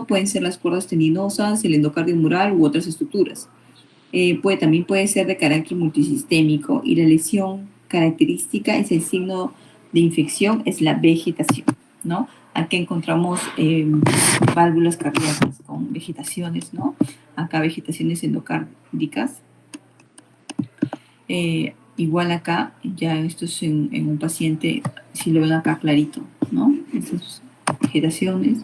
pueden ser las cuerdas tendinosas, el endocardio mural u otras estructuras. También puede ser de carácter multisistémico y la lesión característica es el signo de infección, es la vegetación, ¿no? Aquí encontramos válvulas cardíacas con vegetaciones, ¿no? Acá vegetaciones endocárdicas. Igual acá, ya esto es en un paciente, si lo ven acá clarito, ¿no? Estas vegetaciones.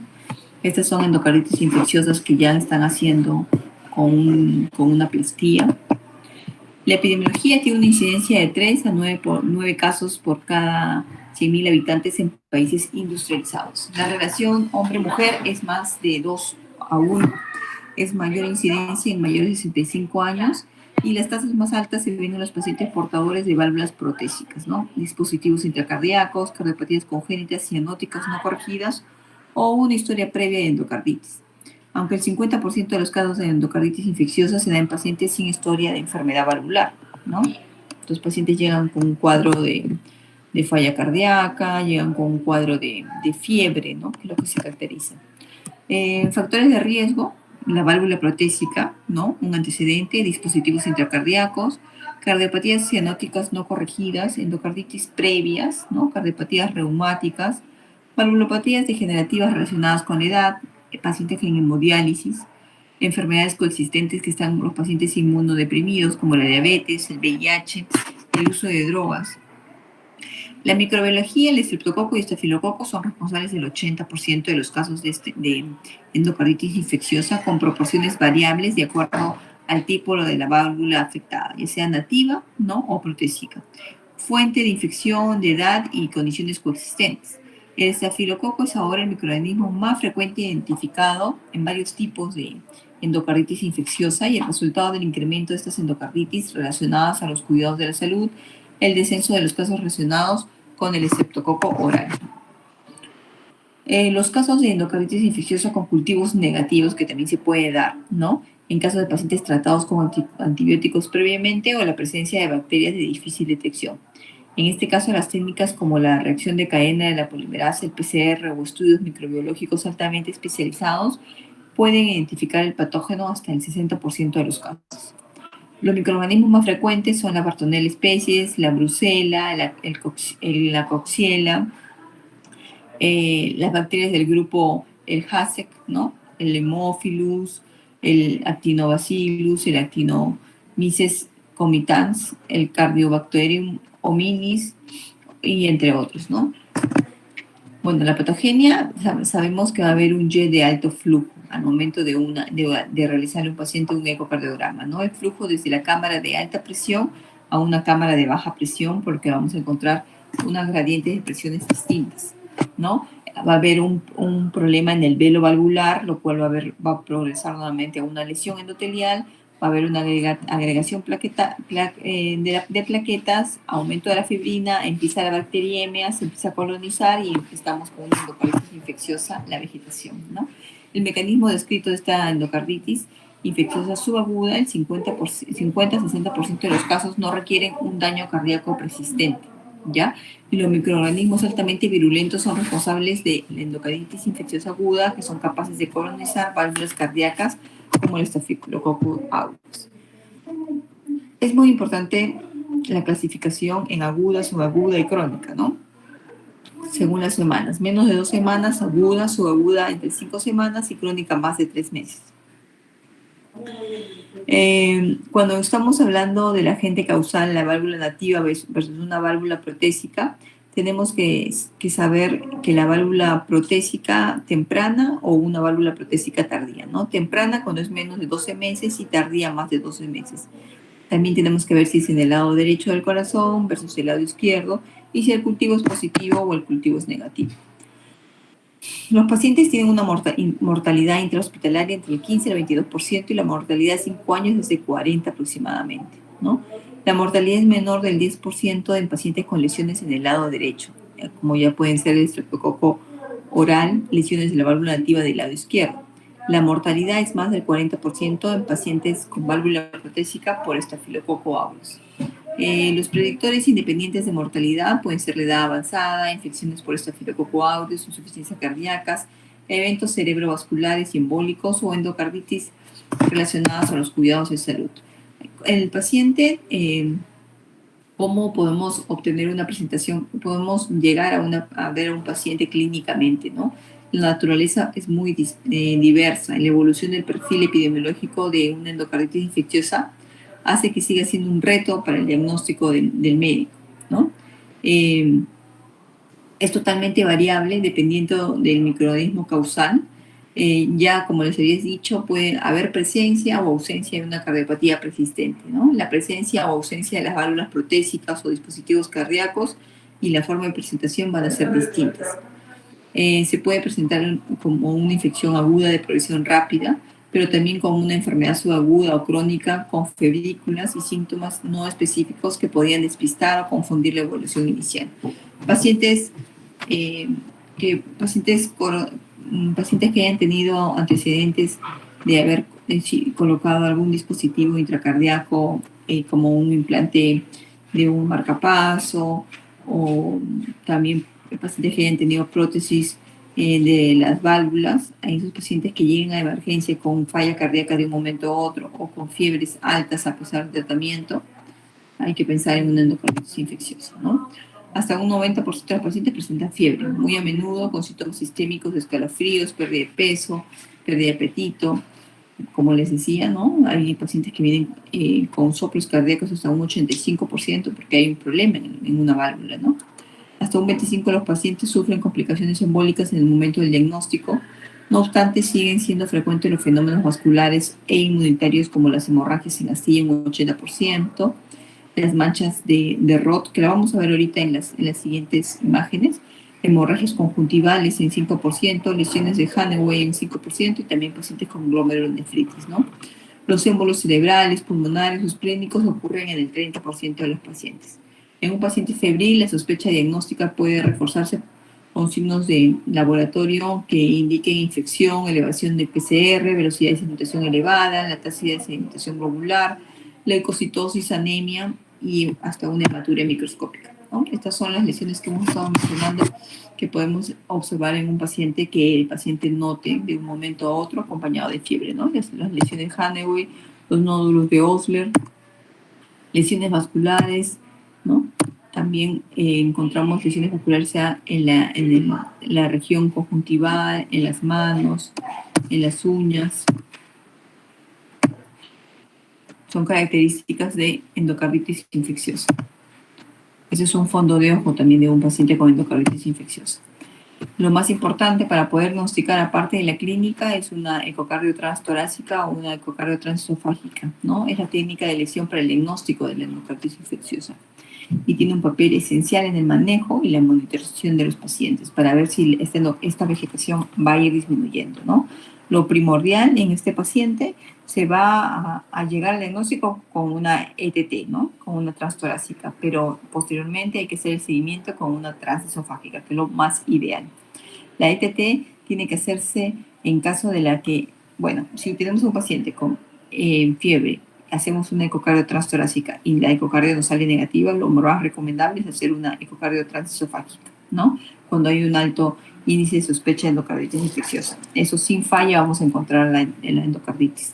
Estas son endocarditis infecciosas que ya están haciendo con una plastía. La epidemiología tiene una incidencia de 3 a 9 casos por cada 100.000 habitantes en países industrializados. La relación hombre-mujer es más de 2 a 1. Es mayor incidencia en mayores de 65 años y las tasas más altas se ven en los pacientes portadores de válvulas protésicas, ¿no? Dispositivos intracardíacos, cardiopatías congénitas cianóticas no corregidas o una historia previa de endocarditis. Aunque el 50% de los casos de endocarditis infecciosa se da en pacientes sin historia de enfermedad valvular, ¿no? Los pacientes llegan con un cuadro de falla cardíaca, llegan con un cuadro de fiebre, ¿no? Que es lo que se caracteriza. Factores de riesgo, la válvula protésica, ¿no? Un antecedente, dispositivos intracardíacos, cardiopatías cianóticas no corregidas, endocarditis previas, ¿no? Cardiopatías reumáticas, valvulopatías degenerativas relacionadas con la edad, pacientes en hemodiálisis, enfermedades coexistentes que están los pacientes inmunodeprimidos como la diabetes, el VIH, el uso de drogas. La microbiología, el estreptococo y estafilococo son responsables del 80% de los casos de endocarditis infecciosa con proporciones variables de acuerdo al tipo de la válvula afectada, ya sea nativa, ¿no? O protésica. Fuente de infección, de edad y condiciones coexistentes. El estafilococo es ahora el microorganismo más frecuente identificado en varios tipos de endocarditis infecciosa y el resultado del incremento de estas endocarditis relacionadas a los cuidados de la salud, el descenso de los casos relacionados con el estreptococo oral. Los casos de endocarditis infecciosa con cultivos negativos que también se puede dar, ¿no? En caso de pacientes tratados con antibióticos previamente o la presencia de bacterias de difícil detección. En este caso, las técnicas como la reacción de cadena de la polimerasa, el PCR o estudios microbiológicos altamente especializados pueden identificar el patógeno hasta el 60% de los casos. Los microorganismos más frecuentes son la Bartonella species, la Brucella, la Coxiella, las bacterias del grupo, el HASEC, ¿no? El Haemophilus, el Actinobacillus, el Actinomyces comitans, el Cardiobacterium hominis y entre otros, ¿no? Bueno, la patogenia, sabemos que va a haber un jet de alto flujo al momento de realizarle a un paciente un ecocardiograma, ¿no? El flujo desde la cámara de alta presión a una cámara de baja presión, porque vamos a encontrar unas gradientes de presiones distintas, ¿no? Va a haber un problema en el velo valvular, lo cual va a progresar nuevamente a una lesión endotelial, va a haber una agregación de plaquetas, aumento de la fibrina, empieza la bacteriemia, se empieza a colonizar y estamos con una endocarditis infecciosa, la vegetación, ¿no? El mecanismo descrito de esta endocarditis infecciosa subaguda, el 50-60% de los casos no requieren un daño cardíaco persistente, ¿ya? Y los microorganismos altamente virulentos son responsables de la endocarditis infecciosa aguda, que son capaces de colonizar válvulas cardíacas como el Staphylococcus aureus. Es muy importante la clasificación en aguda, subaguda y crónica, ¿no? Según las semanas. Menos de 2 semanas, aguda, subaguda entre 5 semanas y crónica más de 3 meses. Cuando estamos hablando del agente causal, la válvula nativa versus una válvula protésica, tenemos que saber que la válvula protésica temprana o una válvula protésica tardía, ¿no? Temprana cuando es menos de 12 meses y tardía más de 12 meses. También tenemos que ver si es en el lado derecho del corazón versus el lado izquierdo y si el cultivo es positivo o el cultivo es negativo. Los pacientes tienen una mortalidad intrahospitalaria entre el 15 y el 22% y la mortalidad de 5 años es de 40 aproximadamente, ¿no? La mortalidad es menor del 10% en pacientes con lesiones en el lado derecho, como ya pueden ser el estreptococo oral, lesiones de la válvula nativa del lado izquierdo. La mortalidad es más del 40% en pacientes con válvula protésica por estafilococo aureus. Los predictores independientes de mortalidad pueden ser la edad avanzada, infecciones por estafilococo aureus, insuficiencia cardíacas, eventos cerebrovasculares y embólicos o endocarditis relacionadas a los cuidados de salud. El paciente, ¿cómo podemos obtener una presentación? Podemos llegar a ver a un paciente clínicamente, ¿no? La naturaleza es muy diversa. La evolución del perfil epidemiológico de una endocarditis infecciosa hace que siga siendo un reto para el diagnóstico del médico, ¿no? Es totalmente variable dependiendo del microorganismo causal. Ya, como les había dicho, puede haber presencia o ausencia de una cardiopatía persistente, ¿no? La presencia o ausencia de las válvulas protésicas o dispositivos cardíacos y la forma de presentación van a ser distintas. Se puede presentar como una infección aguda de progresión rápida, pero también como una enfermedad subaguda o crónica con febrículas y síntomas no específicos que podían despistar o confundir la evolución inicial. Pacientes pacientes que hayan tenido antecedentes de haber colocado algún dispositivo intracardíaco como un implante de un marcapaso, o también pacientes que hayan tenido prótesis de las válvulas. Hay esos pacientes que lleguen a emergencia con falla cardíaca de un momento a otro o con fiebres altas a pesar del tratamiento. Hay que pensar en una endocarditis infecciosa, ¿no? Hasta un 90% de los pacientes presentan fiebre, muy a menudo con síntomas sistémicos de escalofríos, pérdida de peso, pérdida de apetito. Como les decía, ¿no? Hay pacientes que vienen con soplos cardíacos hasta un 85% porque hay un problema en una válvula, ¿no? Hasta un 25% de los pacientes sufren complicaciones embólicas en el momento del diagnóstico. No obstante, siguen siendo frecuentes los fenómenos vasculares e inmunitarios como las hemorragias en astilla en un 80%, las manchas de Roth, que la vamos a ver ahorita en las siguientes imágenes, hemorragias conjuntivales en 5%, lesiones de Hannaway en 5% y también pacientes con glomerulonefritis, ¿no? Los émbolos cerebrales, pulmonares o esplénicos ocurren en el 30% de los pacientes. En un paciente febril, la sospecha diagnóstica puede reforzarse con signos de laboratorio que indiquen infección, elevación de PCR, velocidad de sedimentación elevada, la tasa de sedimentación globular, leucocitosis, anemia y hasta una hematuria microscópica, ¿no? Estas son las lesiones que hemos estado mencionando que podemos observar en un paciente que el paciente note de un momento a otro acompañado de fiebre, ¿no? Las lesiones de Hannaway, los nódulos de Osler, lesiones vasculares, ¿no? También encontramos lesiones vasculares sea en la región conjuntival, en las manos, en las uñas. Son características de endocarditis infecciosa. Ese es un fondo de ojo también de un paciente con endocarditis infecciosa. Lo más importante para poder diagnosticar, aparte de la clínica, es una ecocardio transtorácica o una ecocardio transesofágica, ¿no? Es la técnica de elección para el diagnóstico de la endocarditis infecciosa y tiene un papel esencial en el manejo y la monitorización de los pacientes para ver si esta vegetación va a ir disminuyendo, ¿no? Lo primordial en este paciente se va a llegar al diagnóstico con una ETT, ¿no? Con una transtorácica, pero posteriormente hay que hacer el seguimiento con una transesofágica, que es lo más ideal. La ETT tiene que hacerse en caso de la que, bueno, si tenemos un paciente con fiebre, hacemos una ecocardio transtorácica y la ecocardio nos sale negativa, lo más recomendable es hacer una ecocardio transesofágica, ¿no? Cuando hay un alto índice de sospecha de endocarditis infecciosa. Eso sin falla vamos a encontrar en la endocarditis.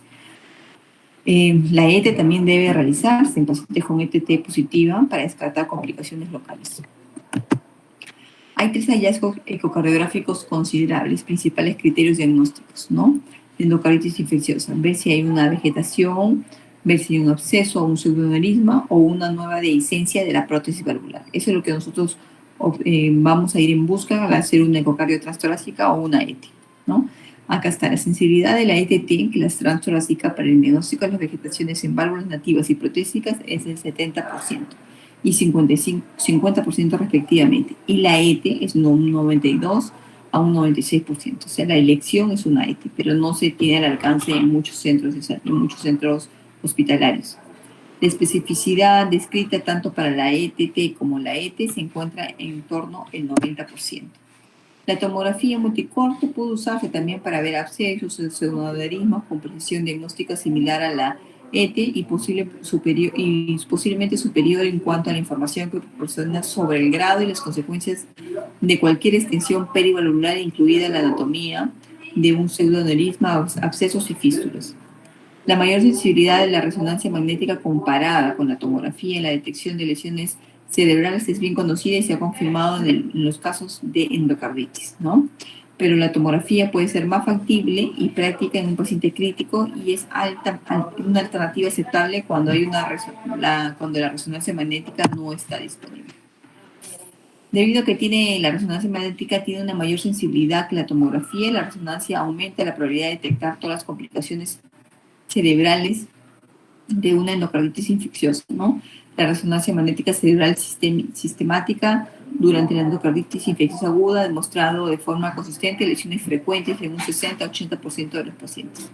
La ET también debe realizarse en pacientes con ETT positiva para descartar complicaciones locales. Hay 3 hallazgos ecocardiográficos considerables, principales criterios diagnósticos, ¿no? De endocarditis infecciosa. Ver si hay una vegetación, ver si hay un absceso o un pseudoaneurisma o una nueva dehiscencia de la prótesis valvular. Eso es lo que nosotros vamos a ir en busca al hacer una ecocardio transtorácica o una ET, ¿no? Acá está la sensibilidad de la ETT, que la transtorácica para el diagnóstico de las vegetaciones en válvulas nativas y protésicas es del 70% y 50% respectivamente. Y la ET es un 92 a un 96%. O sea, la elección es una ET, pero no se tiene al alcance en muchos centros hospitalarios. La especificidad descrita tanto para la ETT como la ET se encuentra en torno al 90%. La tomografía multicorte puede usarse también para ver abscesos, pseudoaneurismas con precisión diagnóstica similar a la ET y posiblemente superior en cuanto a la información que proporciona sobre el grado y las consecuencias de cualquier extensión perivalvular, incluida la anatomía de un pseudoaneurisma, abscesos y fístulas. La mayor sensibilidad de la resonancia magnética comparada con la tomografía en la detección de lesiones cerebrales es bien conocida y se ha confirmado en los casos de endocarditis, ¿no? Pero la tomografía puede ser más factible y práctica en un paciente crítico y es una alternativa aceptable cuando cuando la resonancia magnética no está disponible. Debido a que la resonancia magnética tiene una mayor sensibilidad que la tomografía, la resonancia aumenta la probabilidad de detectar todas las complicaciones cerebrales de una endocarditis infecciosa, ¿no? La resonancia magnética cerebral sistemática durante la endocarditis infecciosa aguda ha demostrado de forma consistente lesiones frecuentes en un 60-80% de los pacientes.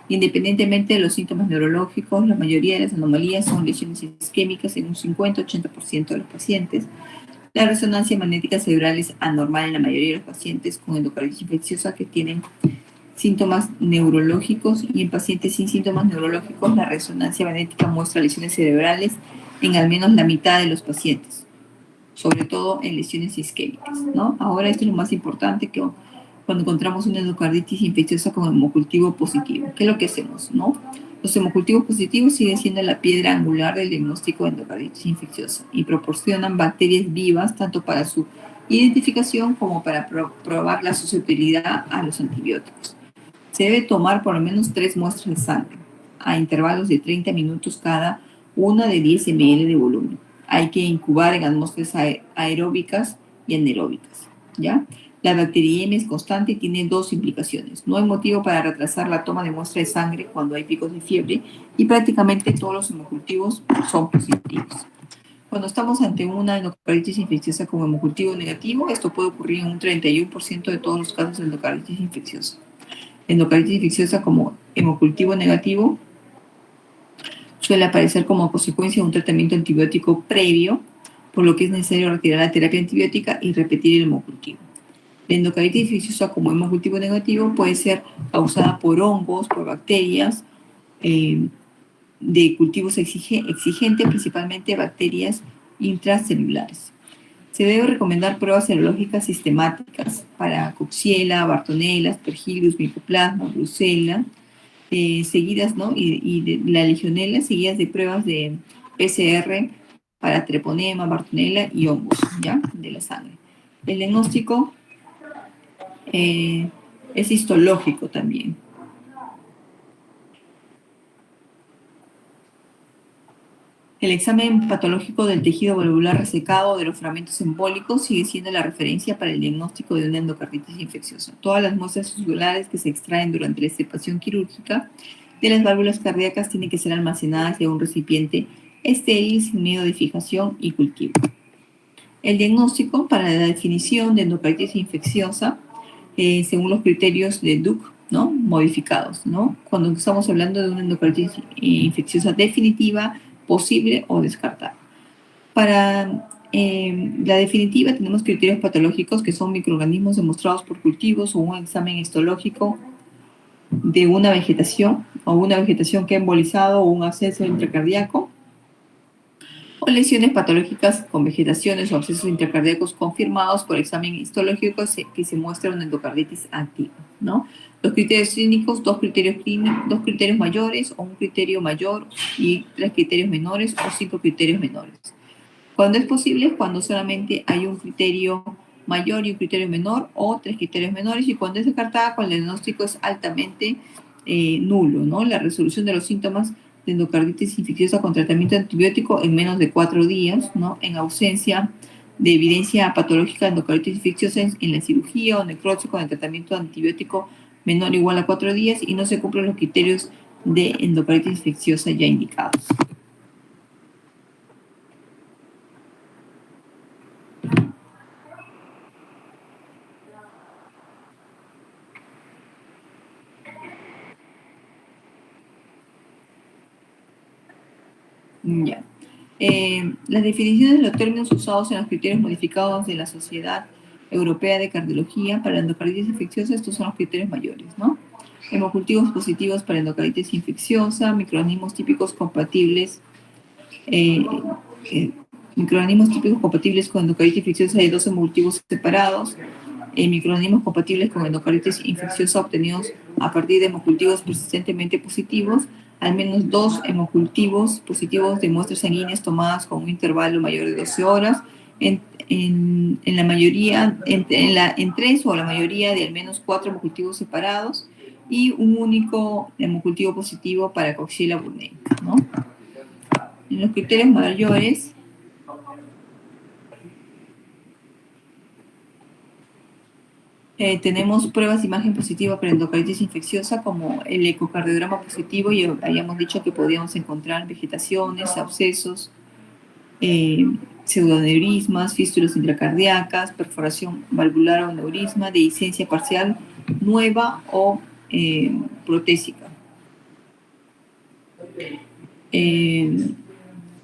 Independientemente de los síntomas neurológicos, la mayoría de las anomalías son lesiones isquémicas en un 50-80% de los pacientes. La resonancia magnética cerebral es anormal en la mayoría de los pacientes con endocarditis infecciosa que tienen síntomas neurológicos, y en pacientes sin síntomas neurológicos la resonancia magnética muestra lesiones cerebrales en al menos la mitad de los pacientes, sobre todo en lesiones isquémicas, ¿no? Ahora esto es lo más importante, que cuando encontramos una endocarditis infecciosa con hemocultivo positivo, ¿qué es lo que hacemos, no? Los hemocultivos positivos siguen siendo la piedra angular del diagnóstico de endocarditis infecciosa y proporcionan bacterias vivas tanto para su identificación como para probar la susceptibilidad a los antibióticos. Se debe tomar por lo menos 3 muestras de sangre a intervalos de 30 minutos cada una de 10 ml de volumen. Hay que incubar en atmósferas aeróbicas y anaeróbicas, ¿ya? La bacteriemia es constante y tiene 2 implicaciones. No hay motivo para retrasar la toma de muestra de sangre cuando hay picos de fiebre y prácticamente todos los hemocultivos son positivos. Cuando estamos ante una endocarditis infecciosa con hemocultivo negativo, esto puede ocurrir en un 31% de todos los casos de endocarditis infecciosa. Endocarditis infecciosa como hemocultivo negativo suele aparecer como consecuencia de un tratamiento antibiótico previo, por lo que es necesario retirar la terapia antibiótica y repetir el hemocultivo. La endocarditis infecciosa como hemocultivo negativo puede ser causada por hongos, por bacterias de cultivos exigentes, principalmente bacterias intracelulares. Se debe recomendar pruebas serológicas sistemáticas para Coxiella, Bartonella, Aspergillus, Mycoplasma, Brucella, seguidas, ¿no? Y de la Legionella, seguidas de pruebas de PCR para Treponema, Bartonella y hongos, ¿ya? De la sangre. El diagnóstico es histológico también. El examen patológico del tejido valvular resecado de los fragmentos embólicos sigue siendo la referencia para el diagnóstico de una endocarditis infecciosa. Todas las muestras vasculares que se extraen durante la extirpación quirúrgica de las válvulas cardíacas tienen que ser almacenadas en un recipiente estéril sin medio de fijación y cultivo. El diagnóstico para la definición de endocarditis infecciosa, según los criterios de Duke, ¿no? Modificados, ¿no? Cuando estamos hablando de una endocarditis infecciosa definitiva, posible o descartable. Para la definitiva tenemos criterios patológicos que son microorganismos demostrados por cultivos o un examen histológico de una vegetación o una vegetación que ha embolizado o un absceso intracardíaco, o lesiones patológicas con vegetaciones o abscesos intracardíacos confirmados por examen histológico que se muestra una endocarditis activa, ¿no? Los criterios clínicos, 2 criterios mayores o un criterio mayor y 3 criterios menores o 5 criterios menores. Cuando es posible, cuando solamente hay un criterio mayor y un criterio menor o 3 criterios menores, y cuando es descartada, cuando el diagnóstico es altamente nulo, ¿no? La resolución de los síntomas de endocarditis infecciosa con tratamiento antibiótico en menos de 4 días, ¿no? En ausencia de evidencia patológica de endocarditis infecciosa en la cirugía o necrosis con el tratamiento antibiótico menor o igual a 4 días, y no se cumplen los criterios de endocarditis infecciosa ya indicados. Ya. Las definiciones de los términos usados en los criterios modificados de la Sociedad Europea de Cardiología para la endocarditis infecciosa, estos son los criterios mayores, ¿no? hemocultivos positivos para endocarditis infecciosa, microorganismos típicos compatibles, eh, eh, microorganismos típicos compatibles con endocarditis infecciosa de 2 hemocultivos separados, microorganismos compatibles con endocarditis infecciosa obtenidos a partir de hemocultivos persistentemente positivos, al menos 2 hemocultivos positivos de muestras sanguíneas tomadas con un intervalo mayor de 12 horas, en la mayoría, en 3 o la mayoría de al menos 4 hemocultivos separados, y un único hemocultivo positivo para Coxiella burnetica, ¿no? En los criterios mayores, tenemos pruebas de imagen positiva para endocarditis infecciosa, como el ecocardiograma positivo, y habíamos dicho que podíamos encontrar vegetaciones, abscesos, pseudoneurismas, fístulas intracardíacas, perforación valvular o aneurisma, dehiscencia parcial nueva o protésica.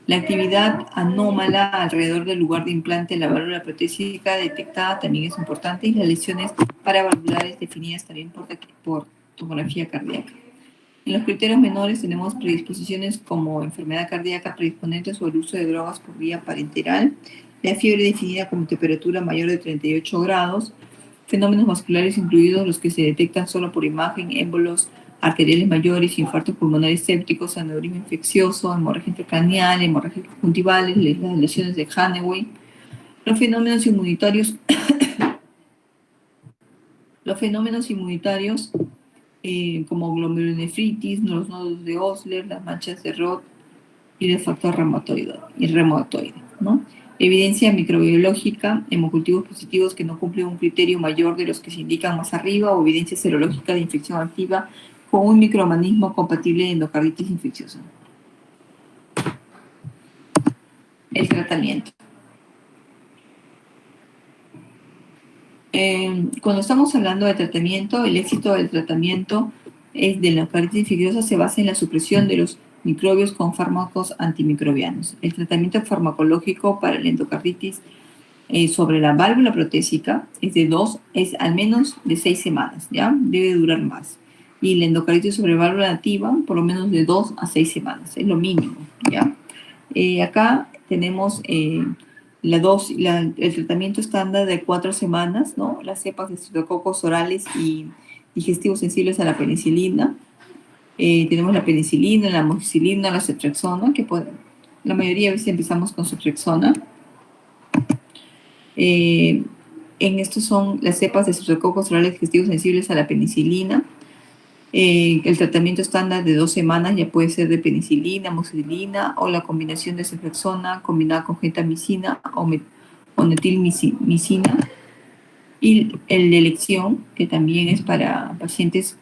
La actividad anómala alrededor del lugar de implante de la válvula protésica detectada también es importante, y las lesiones paravalvulares definidas también por tomografía cardíaca. En los criterios menores tenemos predisposiciones como enfermedad cardíaca predisponentes o el uso de drogas por vía parenteral, la fiebre definida como temperatura mayor de 38 grados, fenómenos vasculares incluidos los que se detectan solo por imagen, émbolos arteriales mayores, infartos pulmonares sépticos, aneurisma infeccioso, hemorragia intracraneal, hemorragias conjuntivales, las lesiones de Hannaway. Los fenómenos inmunitarios, como glomerulonefritis, los nodos de Osler, las manchas de Roth y el factor reumatoide, ¿no? Evidencia microbiológica, hemocultivos positivos que no cumplen un criterio mayor de los que se indican más arriba, o evidencia serológica de infección activa con un microorganismo compatible de endocarditis infecciosa. El tratamiento. Cuando estamos hablando de tratamiento, el éxito del tratamiento de la endocarditis infecciosa se basa en la supresión de los microbios con fármacos antimicrobianos. El tratamiento farmacológico para la endocarditis sobre la válvula protésica es al menos de 6 semanas, ¿ya? Debe durar más. Y la endocarditis sobre válvula nativa, por lo menos de 2 a 6 semanas, es lo mínimo, ¿ya? Acá tenemos el tratamiento estándar de 4 semanas, ¿no? Las cepas de estreptococos orales y digestivos sensibles a la penicilina. Tenemos la penicilina, la amoxicilina, la ceftriaxona, la mayoría de veces empezamos con ceftriaxona. En estos son las cepas de estreptococos orales digestivos sensibles a la penicilina. El tratamiento estándar de 2 semanas ya puede ser de penicilina, amoxicilina, o la combinación de ceftriaxona combinada con gentamicina o metilmicina. Y el de elección, que también es para pacientes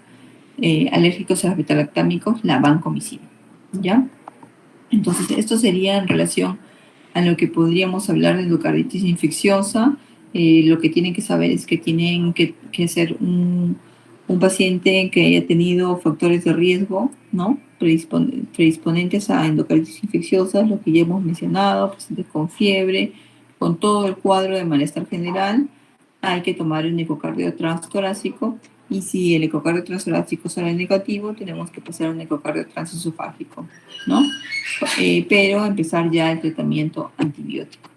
alérgicos a los betalactámicos, la vancomicina, ¿ya? Entonces, esto sería en relación a lo que podríamos hablar de endocarditis infecciosa. Lo que tienen que saber es que tienen que ser un paciente que haya tenido factores de riesgo, ¿no? Predisponentes a endocarditis infecciosa, lo que ya hemos mencionado, pacientes con fiebre, con todo el cuadro de malestar general. Hay que tomar un ecocardio transtorácico, y si el ecocardio transtorácico sale negativo, tenemos que pasar a un ecocardio transesofágico, ¿no? Pero empezar ya el tratamiento antibiótico.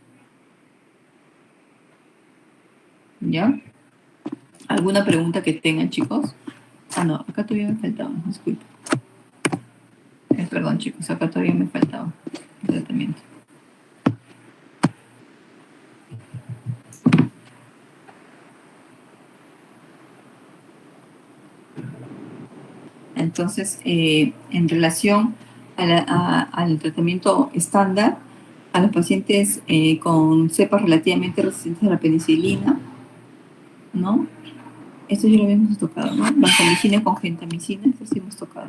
¿Ya? ¿Alguna pregunta que tengan, chicos? Ah, no, acá todavía me faltaba, disculpen. Perdón, chicos, acá todavía me faltaba el tratamiento. Entonces, en relación al tratamiento estándar, a los pacientes con cepas relativamente resistentes a la penicilina, ¿no? Esto ya lo habíamos tocado, ¿no? Vancomicina con gentamicina, esto sí hemos tocado.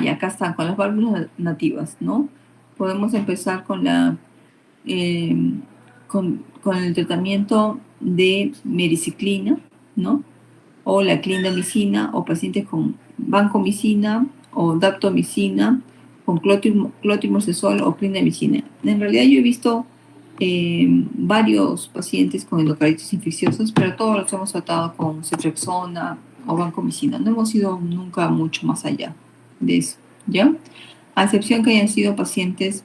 Ya acá están, con las válvulas nativas, ¿no? Podemos empezar con con el tratamiento de mericiclina, ¿no? O la clindamicina, o pacientes con vancomicina o daptomicina, con clotrimazole o clindamicina. En realidad yo he visto varios pacientes con endocarditis infecciosas, pero todos los hemos tratado con ceftriaxona, o vancomicina. No hemos ido nunca mucho más allá de eso, ¿ya? A excepción que hayan sido pacientes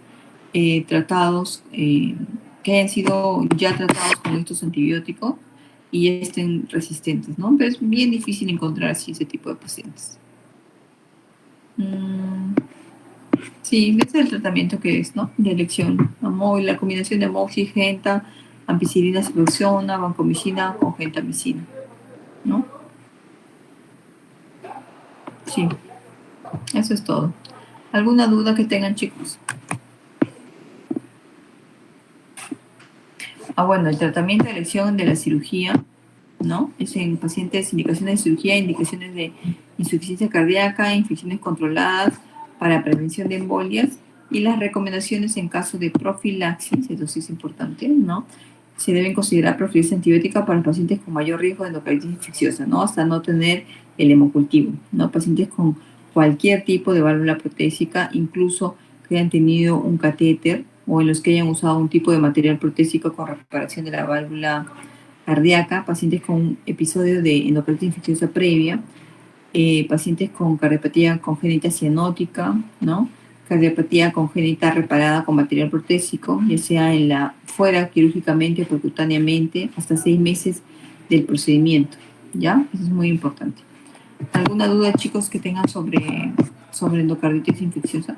tratados, que hayan sido ya tratados con estos antibióticos y ya estén resistentes, ¿no? Pero es bien difícil encontrar así ese tipo de pacientes. Sí, ese es el tratamiento que es, ¿no? De elección. La combinación de amoxi, genta, ampicilina, ciprofloxacina, vancomicina con gentamicina, ¿no? Sí, eso es todo. ¿Alguna duda que tengan, chicos? Bueno, el tratamiento de elección de la cirugía, ¿no? Es en pacientes, indicaciones de cirugía, indicaciones de insuficiencia cardíaca, infecciones controladas para prevención de embolias y las recomendaciones en caso de profilaxis, eso sí es importante, ¿no? Se deben considerar profilaxis antibiótica para pacientes con mayor riesgo de endocarditis infecciosa, ¿no? Hasta no tener el hemocultivo, ¿no? Pacientes con cualquier tipo de válvula protésica, incluso que hayan tenido un catéter o en los que hayan usado un tipo de material protésico con reparación de la válvula cardíaca, pacientes con un episodio de endocarditis infecciosa previa, pacientes con cardiopatía congénita cianótica, ¿no? Cardiopatía congénita reparada con material protésico, ya sea fuera quirúrgicamente o percutáneamente, hasta 6 meses del procedimiento, ¿ya? Eso es muy importante. ¿Alguna duda, chicos, que tengan sobre endocarditis infecciosa?